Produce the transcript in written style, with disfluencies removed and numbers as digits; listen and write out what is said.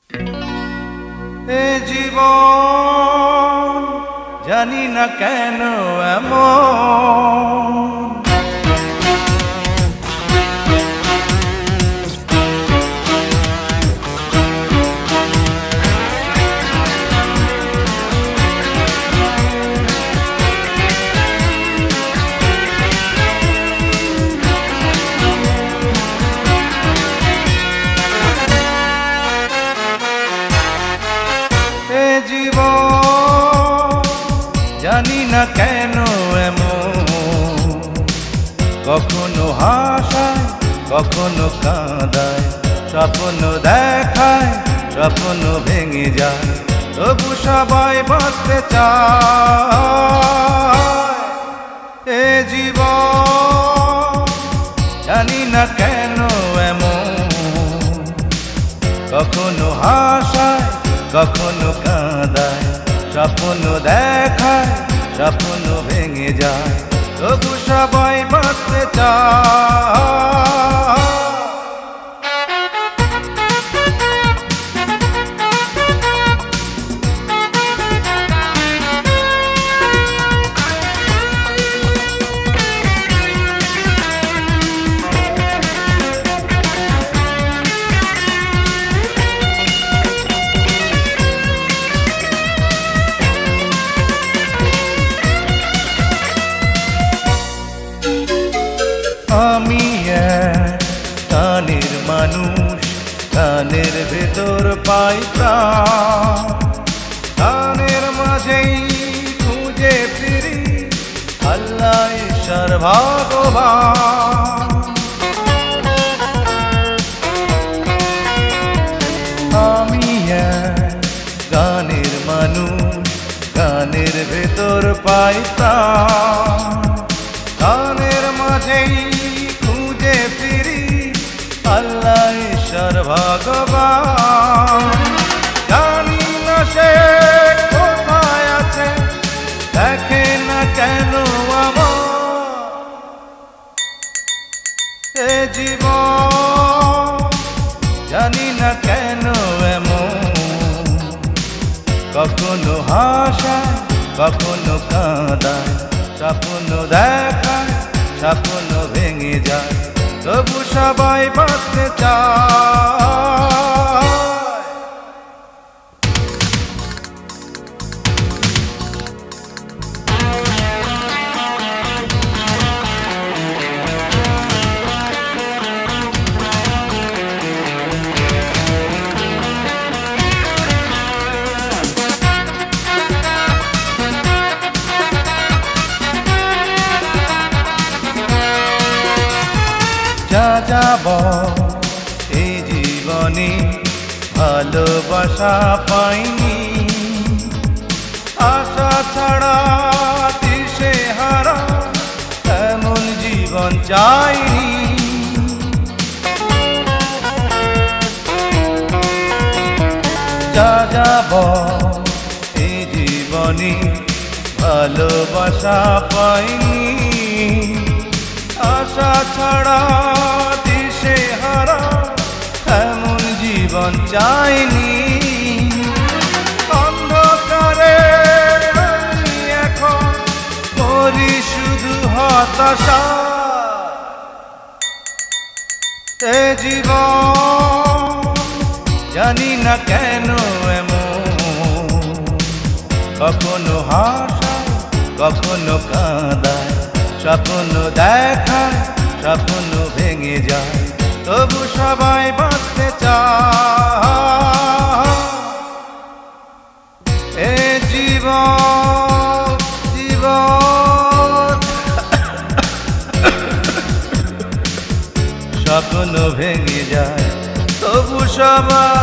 এ জীবন জানি না কেন এমন, জানি না কেন এমন, কখনো হাসায় কখনো কাঁদায়, স্বপ্ন দেখায় স্বপ্ন ভেঙে যায়, তবু সবাই বাঁচতে চায়। এ জীবন জানি না কেন এমন, কখনো হাসায় কখনো কাঁদায়, স্বপ্ন দেখায় স্বপ্ন ভেঙে যায়, তবু সবাই বাঁচতে চায়। আমি এক গানের মানুষ, গানের ভেতর পাই প্রাণ, গানের মাঝেই খুঁজে ফিরি আল্লাহ ঈশ্বর ভগবান। আমি এক গানের মানুষ, গানের ভেতর পাই প্রাণ, গানের মাঝেই খুঁজে ফিরি আল্লাহ ঈশ্বর ভগবান। জানি না সে কোথায় আছে, দেখে না কেন আমার এ জীবন, জানি না কেন এমন, কখনো হাসায় কখনো কাঁদায়, স্বপ্ন দেখায় স্বপ্ন ভেঙে যায়, তবু সবাই বাঁচতে চায়। যা যাব এই জীবনে ভালোবাসা পাইনি, আশা ছাড়া দিশে হারা এমন জীবন চাইনি। যা যাব এই জীবনে ভালোবাসা পাইনি, আশা ছাড়া দিশে হারা এমন জীবন চাইনি। অন্ধকারে আমি এখন করি শুধু হতাশা, এ জীবন জানি না কেন এমন, কখনো হাসায় কখনো কাঁদায়, স্বপ্ন দেখায় স্বপ্ন ভেঙে যায়, তবু সবাই বাঁচতে চায়। এ জীবন জীবন স্বপ্ন ভেঙে যায়, তবু সবাই